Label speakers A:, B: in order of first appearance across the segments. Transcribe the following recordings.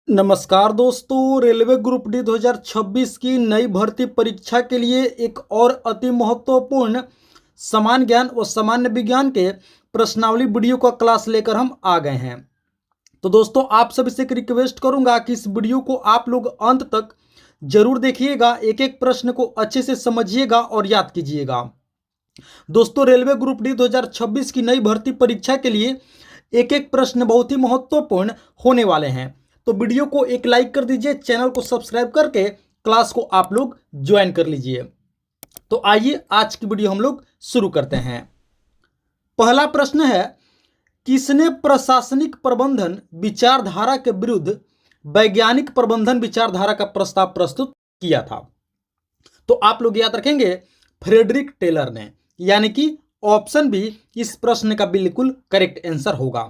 A: नमस्कार दोस्तों, railway group D 2026 की नई भर्ती परीक्षा के लिए एक और अति महत्वपूर्ण सामान्य ज्ञान व सामान्य विज्ञान के प्रश्नावली वीडियो का क्लास लेकर हम आ गए हैं। तो दोस्तों, आप सभी से एक रिक्वेस्ट करूंगा कि इस वीडियो को आप लोग अंत तक जरूर देखिएगा, एक एक प्रश्न को अच्छे से समझिएगा और याद कीजिएगा। दोस्तों, रेलवे ग्रुप डी 2026 की नई भर्ती परीक्षा के लिए एक एक प्रश्न बहुत ही महत्वपूर्ण होने वाले हैं। तो वीडियो को एक लाइक कर दीजिए, चैनल को सब्सक्राइब करके क्लास को आप लोग ज्वाइन कर लीजिए। तो आइए आज की वीडियो हम लोग शुरू करते हैं। पहला प्रश्न है, किसने प्रशासनिक प्रबंधन विचारधारा के विरुद्ध वैज्ञानिक प्रबंधन विचारधारा का प्रस्ताव प्रस्तुत किया था? तो आप लोग याद रखेंगे, फ्रेडरिक टेलर ने, यानी कि ऑप्शन बी इस प्रश्न का बिल्कुल करेक्ट आंसर होगा।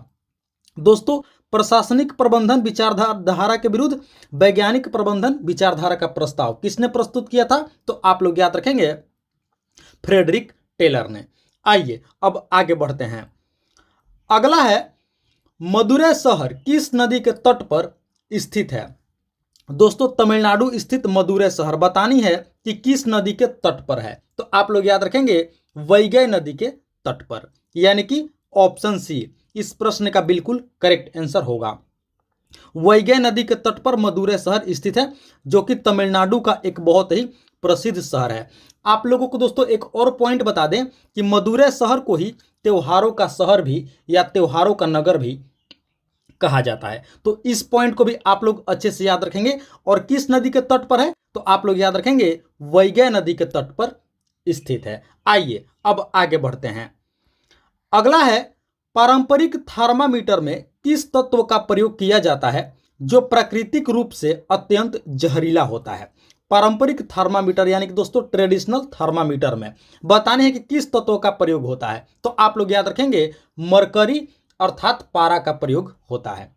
A: दोस्तों, प्रशासनिक प्रबंधन विचारधारा के विरुद्ध वैज्ञानिक प्रबंधन विचारधारा का प्रस्ताव किसने प्रस्तुत किया था? तो आप लोग याद रखेंगे, फ्रेडरिक टेलर ने। आइए अब आगे बढ़ते हैं। अगला है, मदुरै शहर किस नदी के तट पर स्थित है? दोस्तों, तमिलनाडु स्थित मदुरै शहर बतानी है कि किस नदी के तट पर है। तो आप लोग याद रखेंगे, वैगै नदी के तट पर, यानी कि ऑप्शन सी इस प्रश्न का बिल्कुल करेक्ट आंसर होगा। वैगै नदी के तट पर मदुरै शहर स्थित है, जो कि तमिलनाडु का एक बहुत ही प्रसिद्ध शहर है। आप लोगों को दोस्तों एक और पॉइंट बता दें कि मदुरै शहर को ही त्योहारों का शहर भी या त्योहारों का नगर भी कहा जाता है। तो इस पॉइंट को भी आप लोग अच्छे से याद रखेंगे। और किस नदी के तट पर है? तो आप लोग याद रखेंगे, वैगै नदी के तट पर स्थित है। आइए अब आगे बढ़ते हैं। अगला है, पारंपरिक थर्मामीटर में किस तत्व का प्रयोग किया जाता है जो प्राकृतिक रूप से अत्यंत जहरीला होता है? पारंपरिक थर्मामीटर यानी कि दोस्तों ट्रेडिशनल थर्मामीटर में बताने हैं कि किस तत्व का प्रयोग होता है। तो आप लोग याद रखेंगे, मरकरी अर्थात पारा का प्रयोग होता है।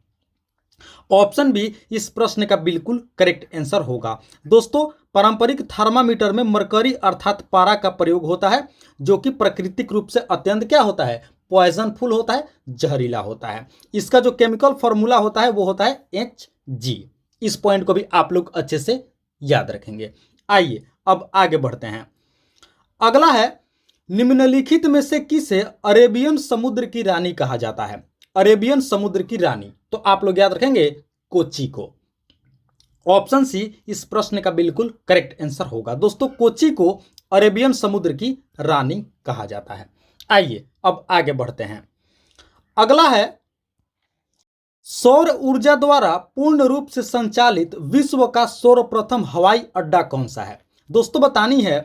A: ऑप्शन बी इस प्रश्न का बिल्कुल करेक्ट आंसर होगा। दोस्तों, पारंपरिक थर्मामीटर में मरकरी अर्थात पारा का प्रयोग होता है, जो कि प्राकृतिक रूप से अत्यंत क्या होता है? पॉइजनफुल होता है, जहरीला होता है। इसका जो केमिकल फॉर्मूला होता है वो होता है Hg। इस पॉइंट को भी आप लोग अच्छे से याद रखेंगे। आइए अब आगे बढ़ते हैं। अगला है, निम्नलिखित में से किसे अरेबियन समुद्र की रानी कहा जाता है? अरेबियन समुद्र की रानी, तो आप लोग याद रखेंगे, कोची को। ऑप्शन सी इस प्रश्न का बिल्कुल करेक्ट आंसर होगा। दोस्तों, कोची को अरेबियन समुद्र की रानी कहा जाता है। आइए अब आगे बढ़ते हैं। अगला है, सौर ऊर्जा द्वारा पूर्ण रूप से संचालित विश्व का सर्वप्रथम हवाई अड्डा कौन सा है? दोस्तों, बतानी है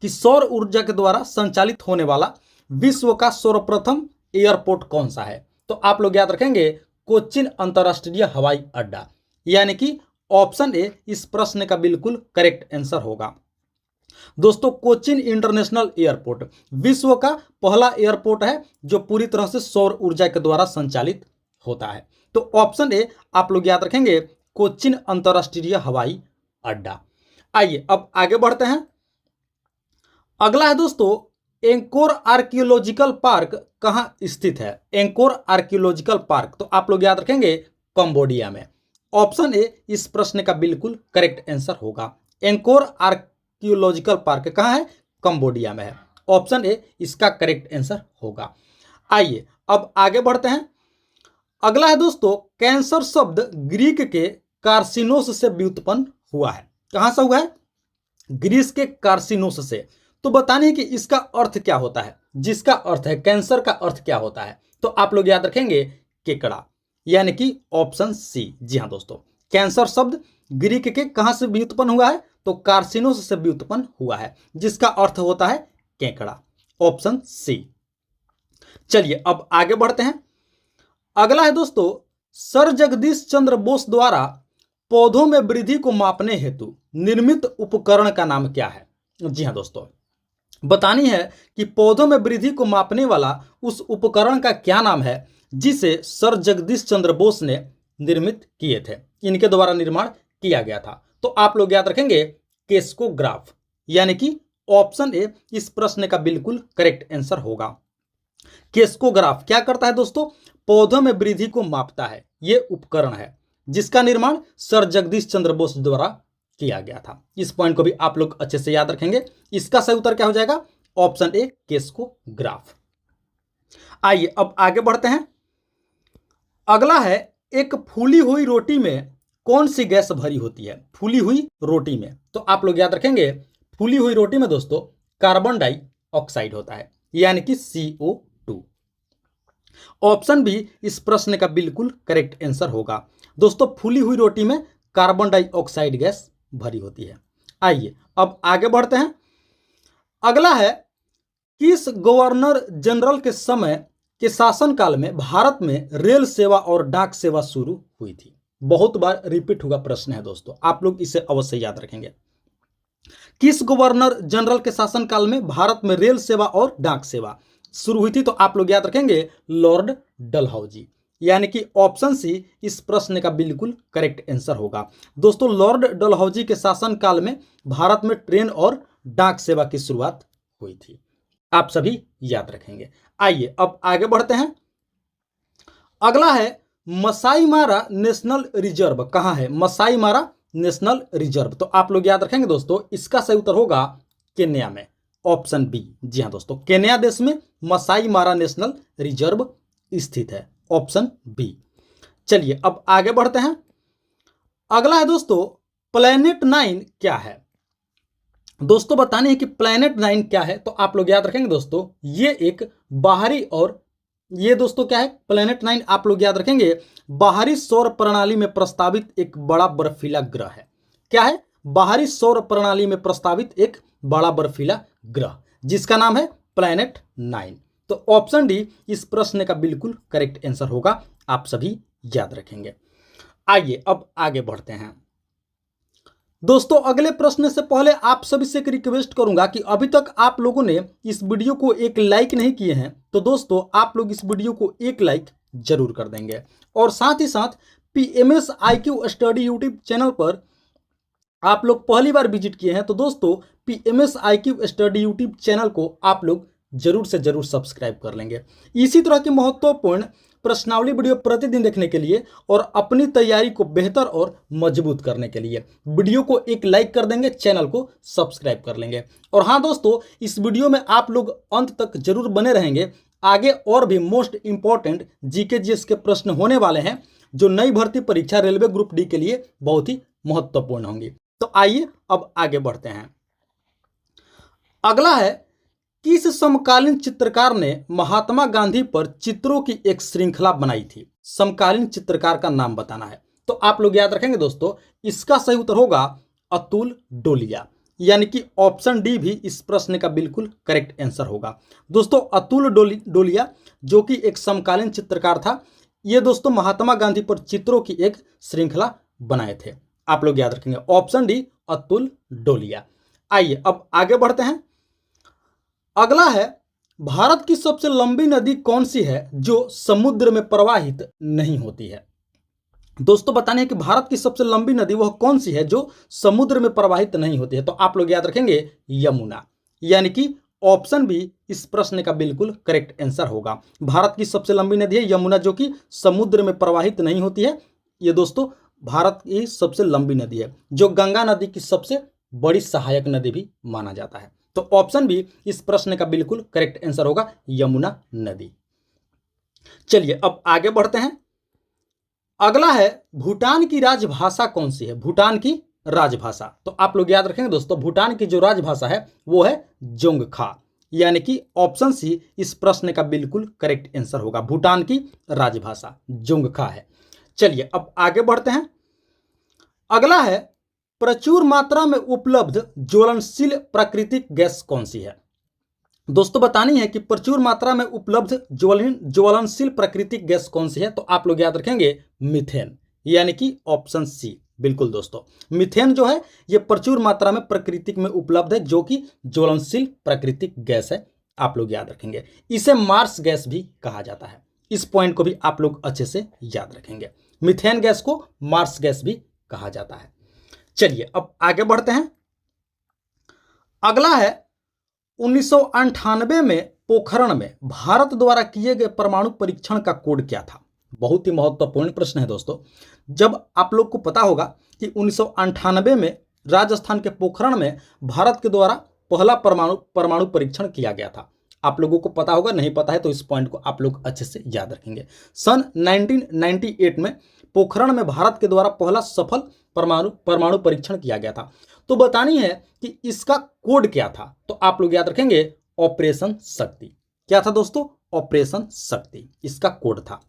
A: कि सौर ऊर्जा के द्वारा संचालित होने वाला विश्व का सर्वप्रथम एयरपोर्ट कौन सा है? तो आप लोग याद रखेंगे, कोच्चिन अंतरराष्ट्रीय हवाई अड्डा, यानी कि ऑप्शन ए इस प्रश्न का बिल्कुल करेक्ट आंसर होगा। दोस्तों, कोच्चिन इंटरनेशनल एयरपोर्ट विश्व का पहला एयरपोर्ट है जो पूरी तरह से सौर ऊर्जा के द्वारा संचालित होता है। तो ऑप्शन ए आप लोग याद रखेंगे, कोच्चिन अंतरराष्ट्रीय हवाई अड्डा। आइए अब आगे बढ़ते हैं। अगला है दोस्तों, एंकोर आर्कियोलॉजिकल पार्क कहां स्थित है? एंकोर आर्कियोलॉजिकल पार्क, तो आप लोग याद रखेंगे, कंबोडिया में। ऑप्शन ए इस प्रश्न का बिल्कुल करेक्ट आंसर होगा। एंकोर आर्कियोलॉजिकल पार्क कहां है? कंबोडिया में है। ऑप्शन ए इसका करेक्ट आंसर होगा। आइए अब आगे बढ़ते हैं। अगला है दोस्तों, कैंसर शब्द ग्रीक के कार्सिनोस से व्युत्पन्न हुआ है। कहां से हुआ है? ग्रीस के कार्सिनोस से। तो बताने कि इसका अर्थ क्या होता है? जिसका अर्थ है कैंसर का अर्थ क्या होता है? तो आप लोग याद रखेंगे, केकड़ा, यानी कि ऑप्शन सी। जी हां दोस्तों, कैंसर शब्द ग्रीक के कहां से व्युत्पन्न हुआ है? तो कार्सिनोस से व्युत्पन्न हुआ है, जिसका अर्थ होता है केकड़ा। Option C. चलिए अब आगे बढ़ते हैं। अगला है दोस्तों, सर जगदीश चंद्र बोस द्वारा पौधों में वृद्धि को मापने हेतु निर्मित उपकरण का नाम क्या है? जी हां दोस्तों, बतानी है कि पौधों में वृद्धि को मापने वाला उस उपकरण का क्या नाम है जिसे सर जगदीश चंद्र बोस ने निर्मित किए थे, इनके द्वारा निर्माण किया गया था। तो आप लोग याद रखेंगे, केस्कोग्राफ, यानी कि ऑप्शन ए इस प्रश्न का बिल्कुल करेक्ट आंसर होगा। केस्कोग्राफ क्या करता है दोस्तों? पौधों में वृद्धि को मापता है, ये उपकरण है। जिसका निर्माण सर जगदीश चंद्र बोस द्वारा किया गया था। इस पॉइंट को भी आप लोग अच्छे से याद रखेंगे। इसका सही उत्तर क्या हो जाएगा? ऑप्शन ए, केस्कोग्राफ। आइए अब आगे बढ़ते हैं। अगला है, एक फूली हुई रोटी में कौन सी गैस भरी होती है? फूली हुई रोटी में, तो आप लोग याद रखेंगे, फूली हुई रोटी में दोस्तों कार्बन डाइऑक्साइड होता है, यानी कि CO2। ऑप्शन बी इस प्रश्न का बिल्कुल करेक्ट आंसर होगा। दोस्तों फूली हुई रोटी में कार्बन डाइऑक्साइड गैस भरी होती है। आइए अब आगे बढ़ते हैं। अगला है, किस गवर्नर जनरल के समय के शासनकाल में भारत में रेल सेवा और डाक सेवा शुरू हुई थी? बहुत बार रिपीट हुआ प्रश्न है दोस्तों, आप लोग इसे अवश्य याद रखेंगे। किस गवर्नर जनरल के शासनकाल में भारत में रेल सेवा और डाक सेवा शुरू हुई थी? तो आप लोग याद रखेंगे लॉर्ड डलहौजी, यानी कि ऑप्शन सी इस प्रश्न का बिल्कुल करेक्ट आंसर होगा। दोस्तों लॉर्ड डलहौजी के शासनकाल में भारत में ट्रेन और डाक सेवा की शुरुआत हुई थी, आप सभी याद रखेंगे। आइए अब आगे बढ़ते हैं। अगला है, मसाई मारा नेशनल रिजर्व कहाँ है? मसाई मारा नेशनल रिजर्व, तो आप लोग याद रखेंगे दोस्तों, इसका सही उत्तर होगा केन्या में, ऑप्शन बी। जी हाँ दोस्तों, केन्या देश में मसाई मारा नेशनल रिजर्व स्थित है, ऑप्शन बी। चलिए अब आगे बढ़ते हैं। अगला है दोस्तों, प्लैनेट 9 क्या है? दोस्तों बताने है कि प्लैनेट 9 क्या है, तो आप लोग याद रखेंगे दोस्तों, ये एक बाहरी, और ये दोस्तों क्या है? प्लैनेट 9 आप लोग याद रखेंगे बाहरी सौर प्रणाली में प्रस्तावित एक बड़ा बर्फीला ग्रह है। क्या है? बाहरी सौर प्रणाली में प्रस्तावित एक बड़ा बर्फीला ग्रह, जिसका नाम है प्लैनेट 9। तो ऑप्शन डी इस प्रश्न का बिल्कुल करेक्ट आंसर होगा, आप सभी याद रखेंगे। आइए अब आगे बढ़ते हैं। दोस्तों अगले प्रश्न से पहले आप सभी से एक रिक्वेस्ट करूंगा कि अभी तक आप लोगों ने इस वीडियो को एक लाइक नहीं किए हैं, तो दोस्तों आप लोग इस वीडियो को एक लाइक जरूर कर देंगे। और साथ ही साथ PMS IQ study YouTube channel पर आप लोग पहली बार विजिट किए हैं, तो दोस्तों PMS IQ study YouTube channel को आप लोग जरूर से जरूर सब्सक्राइब कर लेंगे। इसी तरह की महत्वपूर्ण प्रश्नावली वीडियो प्रतिदिन देखने के लिए और अपनी तैयारी को बेहतर और मजबूत करने के लिए वीडियो को एक लाइक कर देंगे, चैनल को सब्सक्राइब कर लेंगे। और हाँ दोस्तों, इस वीडियो में आप लोग अंत तक जरूर बने रहेंगे। आगे और भी मोस्ट इंपॉर्टेंट GK GS के प्रश्न होने वाले हैं, जो नई भर्ती परीक्षा रेलवे ग्रुप डी के लिए बहुत ही महत्वपूर्ण होंगी। तो आइए अब आगे बढ़ते हैं। अगला है, किस समकालीन चित्रकार ने महात्मा गांधी पर चित्रों की एक श्रृंखला बनाई थी? समकालीन चित्रकार का नाम बताना है। तो आप लोग याद रखेंगे दोस्तों, इसका सही उत्तर होगा अतुल डोलिया, यानी कि ऑप्शन डी भी इस प्रश्न का बिल्कुल करेक्ट आंसर होगा। दोस्तों अतुल डोलिया जो कि एक समकालीन चित्रकार था, ये दोस्तों महात्मा गांधी पर चित्रों की एक श्रृंखला बनाए थे, आप लोग याद रखेंगे, ऑप्शन डी अतुल डोलिया। आइए अब आगे बढ़ते हैं। अगला है, भारत की सबसे लंबी नदी कौन सी है जो समुद्र में प्रवाहित नहीं होती है? दोस्तों बताने है कि भारत की सबसे लंबी नदी वह कौन सी है जो समुद्र में प्रवाहित नहीं होती है? तो आप लोग याद रखेंगे यमुना, यानी कि ऑप्शन बी इस प्रश्न का बिल्कुल करेक्ट आंसर होगा। भारत की सबसे लंबी नदी है यमुना, जो कि समुद्र में प्रवाहित नहीं होती है। ये दोस्तों भारत की सबसे लंबी नदी है, जो गंगा नदी की सबसे बड़ी सहायक नदी भी माना जाता है। तो ऑप्शन बी इस प्रश्न का बिल्कुल करेक्ट आंसर होगा, यमुना नदी। चलिए अब आगे बढ़ते हैं। अगला है, भूटान की राजभाषा कौन सी है? भूटान की राजभाषा, तो आप लोग याद रखेंगे दोस्तों, भूटान की जो राजभाषा है वो है जोंगखा, यानी कि ऑप्शन सी इस प्रश्न का बिल्कुल करेक्ट आंसर होगा। भूटान की राजभाषा जोंगखा है। चलिए अब आगे बढ़ते हैं। अगला है, प्रचुर मात्रा में उपलब्ध ज्वलनशील प्राकृतिक गैस कौन सी है? दोस्तों बतानी है कि प्रचुर मात्रा में उपलब्ध ज्वलनशील प्राकृतिक गैस कौन सी है? तो आप लोग याद रखेंगे मीथेन, यानी कि ऑप्शन सी। बिल्कुल दोस्तों, मीथेन जो है ये प्रचुर मात्रा में प्राकृतिक में उपलब्ध है, जो कि ज्वलनशील प्राकृतिक गैस है, आप लोग याद रखेंगे। इसे मार्स गैस भी कहा जाता है, इस पॉइंट को भी आप लोग अच्छे से याद रखेंगे। मीथेन गैस को मार्स गैस भी कहा जाता है। चलिए अब आगे बढ़ते हैं। अगला है, 1998 में पोखरण में भारत द्वारा किए गए परमाणु परीक्षण का कोड क्या था? बहुत ही महत्वपूर्ण प्रश्न है दोस्तों। जब आप लोग को पता होगा कि 1998 में राजस्थान के पोखरण में भारत के द्वारा पहला परमाणु परीक्षण किया गया था। आप लोगों को पता होगा, नहीं पता है तो इस पॉइंट को आप लोग अच्छे से याद रखेंगे। सन 1998 में पोखरण में भारत के द्वारा पहला सफल परमाणु परीक्षण किया गया था। तो बतानी है कि इसका कोड क्या था, तो आप लोग याद रखेंगे ऑपरेशन शक्ति। क्या था दोस्तों? ऑपरेशन शक्ति इसका कोड था।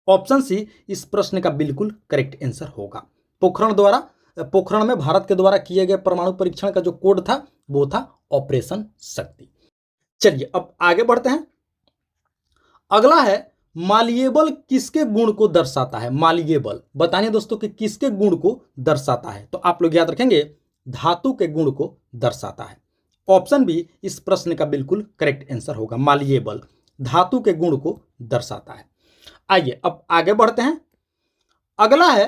A: ऑप्शन सी इस प्रश्न का बिल्कुल करेक्ट आंसर होगा। पोखरण में भारत के द्वारा किए गए परमाणु परीक्षण का जो कोड था वो था ऑपरेशन शक्ति। चलिए अब आगे बढ़ते हैं। अगला है माल्येबल किसके गुण को दर्शाता है? माल्येबल बताइए दोस्तों कि किसके गुण को दर्शाता है? तो आप लोग याद रखेंगे धातु के गुण को दर्शाता है। ऑप्शन बी इस प्रश्न का बिल्कुल करेक्ट आंसर होगा। माल्येबल धातु के गुण को दर्शाता है। आइए अब आगे बढ़ते हैं। अगला है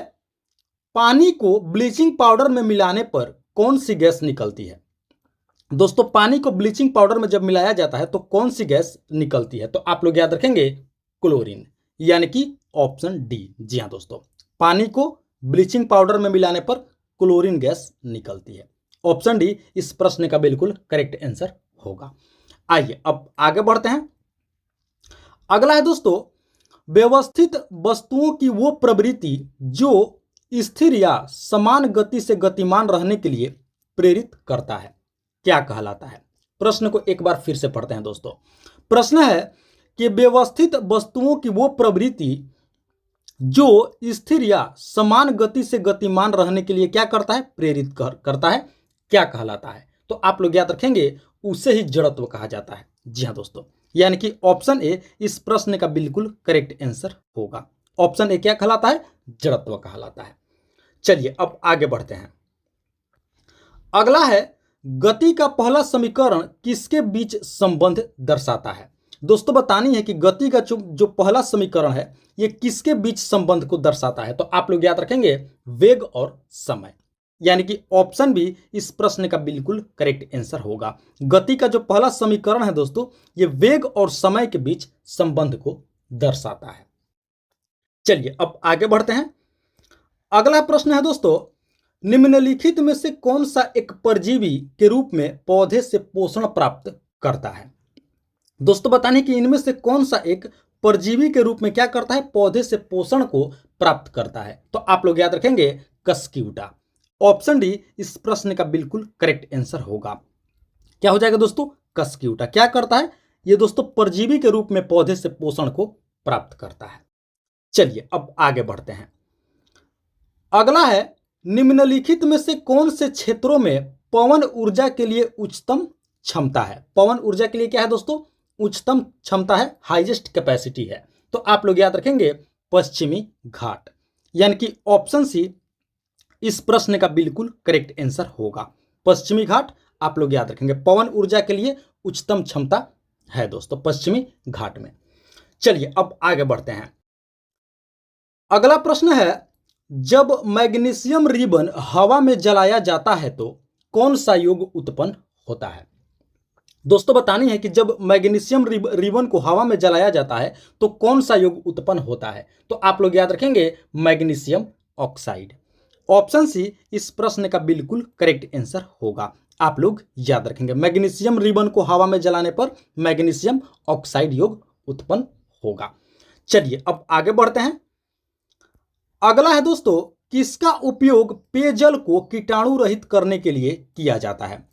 A: पानी को ब्लीचिंग पाउडर में मिलाने पर कौन सी गैस निकलती है? दोस्तों पानी को ब्लीचिंग पाउडर में जब मिलाया जाता है तो कौन सी गैस निकलती है? तो आप लोग याद रखेंगे क्लोरीन, यानी कि ऑप्शन डी। जी हाँ दोस्तों, पानी को ब्लीचिंग पाउडर में मिलाने पर क्लोरीन गैस निकलती है। ऑप्शन डी इस प्रश्न का बिल्कुल करेक्ट आंसर होगा। आइए अब आगे बढ़ते हैं। अगला है दोस्तों व्यवस्थित वस्तुओं की वो प्रवृत्ति जो स्थिर या समान गति से गतिमान रहने के लिए प्रेरित करता है, क्या कहलाता है? प्रश्न को एक बार फिर से पढ़ते हैं दोस्तों। प्रश्न है कि व्यवस्थित वस्तुओं की वो प्रवृत्ति जो स्थिर या समान गति से गतिमान रहने के लिए क्या करता है? प्रेरित करता है, क्या कहलाता है? तो आप लोग याद रखेंगे उसे ही जड़त्व कहा जाता है। जी हाँ दोस्तों, यानी कि ऑप्शन ए इस प्रश्न का बिल्कुल करेक्ट आंसर होगा। ऑप्शन ए क्या कहलाता है? जड़त्व कहलाता है। चलिए अब आगे बढ़ते हैं। अगला है गति का पहला समीकरण किसके बीच संबंध दर्शाता है? दोस्तों बतानी है कि गति का जो पहला समीकरण है ये किसके बीच संबंध को दर्शाता है? तो आप लोग याद रखेंगे वेग और समय, यानी कि ऑप्शन बी इस प्रश्न का बिल्कुल करेक्ट आंसर होगा। गति का जो पहला समीकरण है दोस्तों ये वेग और समय के बीच संबंध को दर्शाता है। चलिए अब आगे बढ़ते हैं। अगला प्रश्न है दोस्तों निम्नलिखित में से कौन सा एक परजीवी के रूप में पौधे से पोषण प्राप्त करता है? दोस्तों बताने कि इनमें से कौन सा एक परजीवी के रूप में क्या करता है? पौधे से पोषण को प्राप्त करता है। तो आप लोग याद रखेंगे कस्क्यूटा। ऑप्शन डी इस प्रश्न का बिल्कुल करेक्ट आंसर होगा। क्या हो जाएगा दोस्तों? कस्क्यूटा क्या करता है? ये दोस्तों परजीवी के रूप में पौधे से पोषण को प्राप्त करता है। चलिए अब आगे बढ़ते हैं। अगला है निम्नलिखित में से कौन से क्षेत्रों में पवन ऊर्जा के लिए उच्चतम क्षमता है? पवन ऊर्जा के लिए क्या है दोस्तों? उच्चतम क्षमता है, हाईएस्ट कैपेसिटी है। तो आप लोग याद रखेंगे पश्चिमी घाट, यानी कि ऑप्शन सी इस प्रश्न का बिल्कुल करेक्ट आंसर होगा। पश्चिमी घाट आप लोग याद रखेंगे, पवन ऊर्जा के लिए उच्चतम क्षमता है दोस्तों पश्चिमी घाट में। चलिए अब आगे बढ़ते हैं। अगला प्रश्न है जब मैग्नीशियम रिबन हवा में जलाया जाता है तो कौन सा योग उत्पन्न होता है? दोस्तों बतानी है कि जब मैग्नीशियम रिबन को हवा में जलाया जाता है तो कौन सा योग उत्पन्न होता है? तो आप लोग याद रखेंगे मैग्नीशियम ऑक्साइड। ऑप्शन सी इस प्रश्न का बिल्कुल करेक्ट आंसर होगा। आप लोग याद रखेंगे मैग्नीशियम रिबन को हवा में जलाने पर मैग्नीशियम ऑक्साइड योग उत्पन्न होगा। चलिए अब आगे बढ़ते हैं। अगला है दोस्तों किसका उपयोग पेयजल को कीटाणु रहित करने के लिए किया जाता है?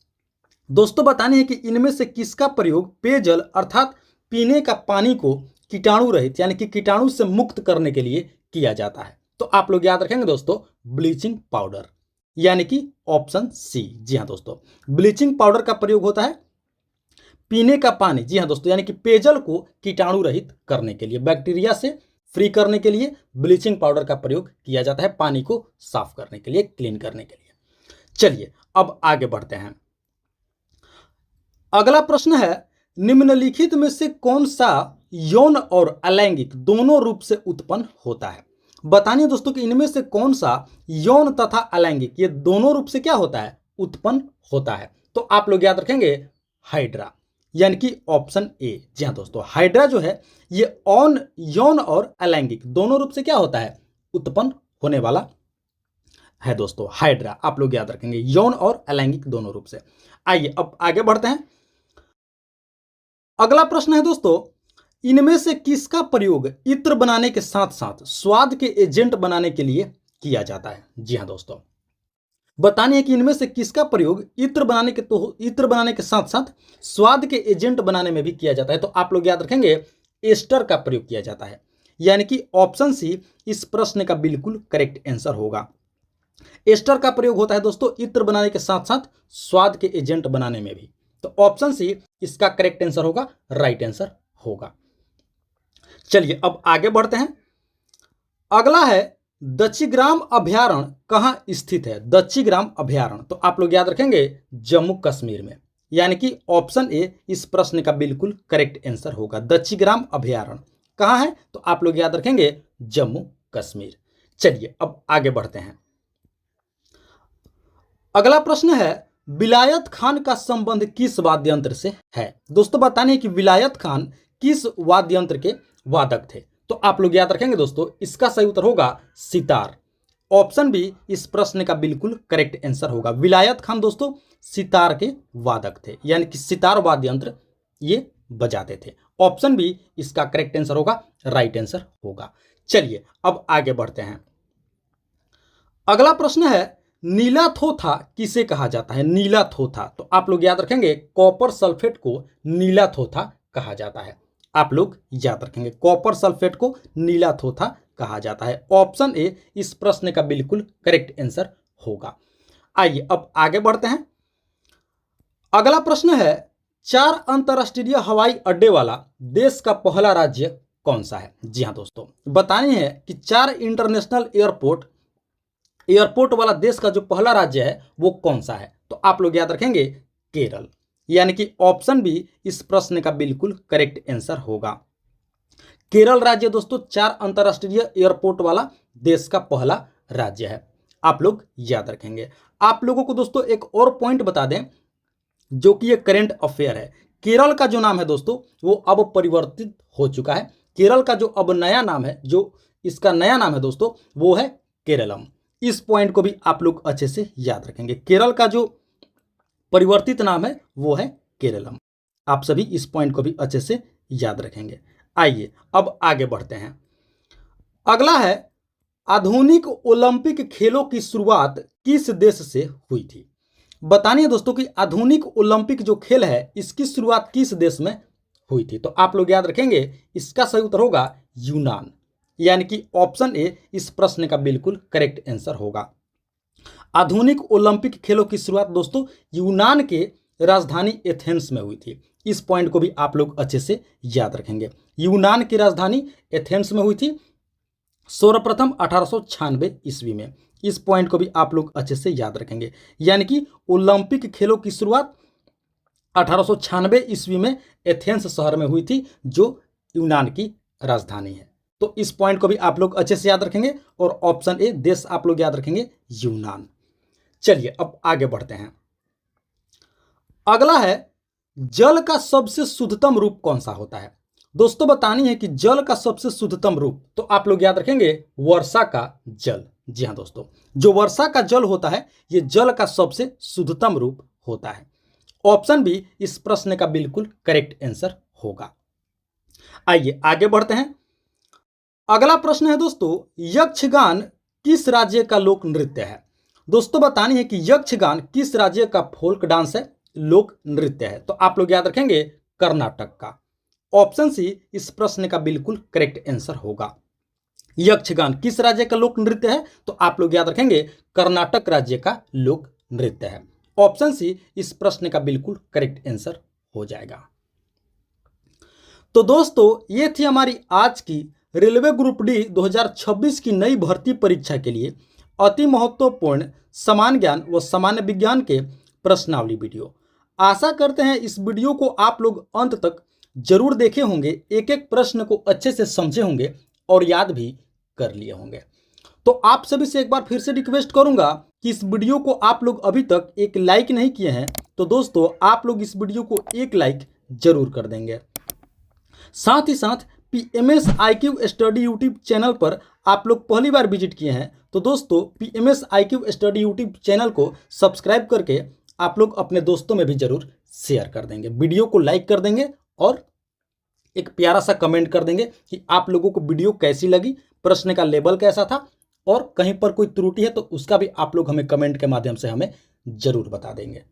A: दोस्तों बतानी है कि इनमें से किसका प्रयोग पेयजल अर्थात पीने का पानी को कीटाणु रहित यानी कि कीटाणु से मुक्त करने के लिए किया जाता है? तो आप लोग याद रखेंगे दोस्तों ब्लीचिंग पाउडर, यानी कि ऑप्शन सी। जी हाँ दोस्तों, ब्लीचिंग पाउडर का प्रयोग होता है पीने का पानी, जी हाँ दोस्तों, यानी कि पेयजल को कीटाणु रहित करने के लिए, बैक्टीरिया से फ्री करने के लिए ब्लीचिंग पाउडर का प्रयोग किया जाता है, पानी को साफ करने के लिए, क्लीन करने के लिए। चलिए अब आगे बढ़ते हैं। अगला प्रश्न है निम्नलिखित में से कौन सा यौन और अलैंगिक दोनों रूप से उत्पन्न होता है? बतानिए दोस्तों कि इनमें से कौन सा यौन तथा अलैंगिक ये दोनों रूप से क्या होता है? उत्पन्न होता है। तो आप लोग याद रखेंगे हाइड्रा, यानी कि ऑप्शन ए। जी हाँ दोस्तों, हाइड्रा जो है ये यौन और अलैंगिक दोनों रूप से क्या होता है, उत्पन्न होने वाला है दोस्तों। हाइड्रा आप लोग याद रखेंगे, यौन और अलैंगिक दोनों रूप से। आइए अब आगे बढ़ते हैं। अगला प्रश्न है दोस्तों, इनमें से किसका प्रयोग इत्र बनाने के साथ साथ स्वाद के एजेंट बनाने के लिए किया जाता है। जी हाँ दोस्तों, बतानी है कि इनमें से किसका प्रयोग इत्र बनाने के साथ साथ स्वाद के एजेंट बनाने में भी किया जाता है। तो आप लोग याद रखेंगे एस्टर का प्रयोग किया जाता है, यानी कि ऑप्शन सी इस प्रश्न का बिल्कुल करेक्ट आंसर होगा। एस्टर का प्रयोग होता है दोस्तों इत्र बनाने के साथ साथ स्वाद के एजेंट बनाने में भी। तो ऑप्शन सी इसका करेक्ट आंसर होगा, राइट आंसर होगा। चलिए अब आगे बढ़ते हैं। अगला है दच्चीग्राम अभयारण्य कहां स्थित है। दच्चीग्राम अभयारण्य तो आप लोग याद रखेंगे जम्मू कश्मीर में, यानी कि ऑप्शन ए इस प्रश्न का बिल्कुल करेक्ट आंसर होगा। दच्चीग्राम अभयारण्य कहां है, तो आप लोग याद रखेंगे जम्मू कश्मीर। चलिए अब आगे बढ़ते हैं। अगला प्रश्न है विलायत खान का संबंध किस वाद्य यंत्र से है। दोस्तों बताने कि विलायत खान किस वाद्य यंत्र के वादक थे। तो आप लोग याद रखेंगे दोस्तों इसका सही उत्तर होगा सितार। ऑप्शन बी इस प्रश्न का बिल्कुल करेक्ट आंसर होगा। विलायत खान दोस्तों सितार के वादक थे, यानी कि सितार वाद्य यंत्र ये बजाते थे। ऑप्शन बी इसका करेक्ट आंसर होगा, राइट आंसर होगा। चलिए अब आगे बढ़ते हैं। अगला प्रश्न है नीला थोथा किसे कहा जाता है। नीला थोथा तो आप लोग याद रखेंगे कॉपर सल्फेट को नीला थोथा कहा जाता है। आप लोग याद रखेंगे कॉपर सल्फेट को नीला थोथा कहा जाता है। ऑप्शन ए इस प्रश्न का बिल्कुल करेक्ट आंसर होगा। आइए अब आगे बढ़ते हैं। अगला प्रश्न है 4 अंतरराष्ट्रीय हवाई अड्डे वाला देश का पहला राज्य कौन सा है। जी हाँ दोस्तों, बतानी है कि 4 इंटरनेशनल एयरपोर्ट वाला देश का जो पहला राज्य है वो कौन सा है। तो आप लोग याद रखेंगे केरल, यानी कि ऑप्शन बी इस प्रश्न का बिल्कुल करेक्ट आंसर होगा। केरल राज्य दोस्तों 4 अंतरराष्ट्रीय एयरपोर्ट वाला देश का पहला राज्य है। आप लोग याद रखेंगे। आप लोगों को दोस्तों एक और पॉइंट बता दें जो कि ये करंट अफेयर है। केरल का जो नाम है दोस्तों वो अब परिवर्तित हो चुका है। केरल का जो अब नया नाम है, जो इसका नया नाम है दोस्तों वो है केरलम। इस पॉइंट को भी आप लोग अच्छे से याद रखेंगे। केरल का जो परिवर्तित नाम है वो है केरलम। आप सभी इस पॉइंट को भी अच्छे से याद रखेंगे। आइए अब आगे बढ़ते हैं। अगला है आधुनिक ओलंपिक खेलों की शुरुआत किस देश से हुई थी। बतानी है दोस्तों कि आधुनिक ओलंपिक जो खेल है इसकी शुरुआत किस देश में हुई थी। तो आप लोग याद रखेंगे इसका सही उत्तर होगा यूनान, यानी कि ऑप्शन ए इस प्रश्न का बिल्कुल करेक्ट आंसर होगा। आधुनिक ओलंपिक खेलों की शुरुआत दोस्तों यूनान के राजधानी एथेंस में हुई थी। इस पॉइंट को भी आप लोग अच्छे से याद रखेंगे। यूनान की राजधानी एथेंस में हुई थी सर्वप्रथम 1896 ईस्वी में। इस पॉइंट को भी आप लोग अच्छे से याद रखेंगे, यानी कि ओलंपिक खेलों की शुरुआत 1896 ईस्वी में एथेंस शहर में हुई थी जो यूनान की राजधानी है। तो इस पॉइंट को भी आप लोग अच्छे से याद रखेंगे और ऑप्शन ए देश आप लोग याद रखेंगे यूनान। चलिए अब आगे बढ़ते हैं। अगला है जल का सबसे शुद्धतम रूप कौन सा होता है। दोस्तों बतानी है कि जल का सबसे शुद्धतम रूप, तो आप लोग याद रखेंगे वर्षा का जल। जी हाँ दोस्तों, जो वर्षा का जल होता है ये जल का सबसे शुद्धतम रूप होता है। ऑप्शन बी इस प्रश्न का बिल्कुल करेक्ट आंसर होगा। आइए आगे बढ़ते हैं। अगला प्रश्न है दोस्तों यक्षगान किस राज्य का लोक नृत्य है। दोस्तों बतानी है कि यक्षगान किस राज्य का फोल्क डांस है, लोक नृत्य है। तो आप लोग याद रखेंगे कर्नाटक का। ऑप्शन सी इस प्रश्न का बिल्कुल करेक्ट आंसर होगा। यक्षगान किस राज्य का लोक नृत्य है, तो आप लोग याद रखेंगे कर्नाटक राज्य का लोक नृत्य है। ऑप्शन सी इस प्रश्न का बिल्कुल करेक्ट आंसर हो जाएगा। तो दोस्तों ये थी हमारी आज की रेलवे ग्रुप डी 2026 की नई भर्ती परीक्षा के लिए अति महत्वपूर्ण समान ज्ञान व सामान्य विज्ञान के प्रश्नावली वीडियो। आशा करते हैं इस वीडियो को आप लोग अंत तक जरूर देखे होंगे, एक एक प्रश्न को अच्छे से समझे होंगे और याद भी कर लिए होंगे। तो आप सभी से एक बार फिर से रिक्वेस्ट करूंगा कि इस वीडियो को आप लोग अभी तक एक लाइक नहीं किए हैं तो दोस्तों आप लोग इस वीडियो को एक लाइक जरूर कर देंगे। साथ ही साथ PMS IQ study YouTube channel पर आप लोग पहली बार विजिट किए हैं तो दोस्तों PMS IQ study YouTube channel को सब्सक्राइब करके आप लोग अपने दोस्तों में भी जरूर शेयर कर देंगे, वीडियो को लाइक कर देंगे और एक प्यारा सा कमेंट कर देंगे कि आप लोगों को वीडियो कैसी लगी, प्रश्न का लेवल कैसा था और कहीं पर कोई त्रुटि है तो उसका भी आप लोग हमें कमेंट के माध्यम से हमें जरूर बता देंगे।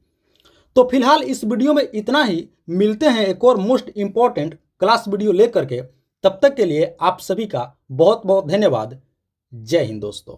A: तो फिलहाल इस वीडियो में इतना ही, मिलते हैं एक और मोस्ट इंपॉर्टेंट क्लास वीडियो लेकर के। तब तक के लिए आप सभी का बहुत बहुत धन्यवाद। जय हिंद दोस्तों।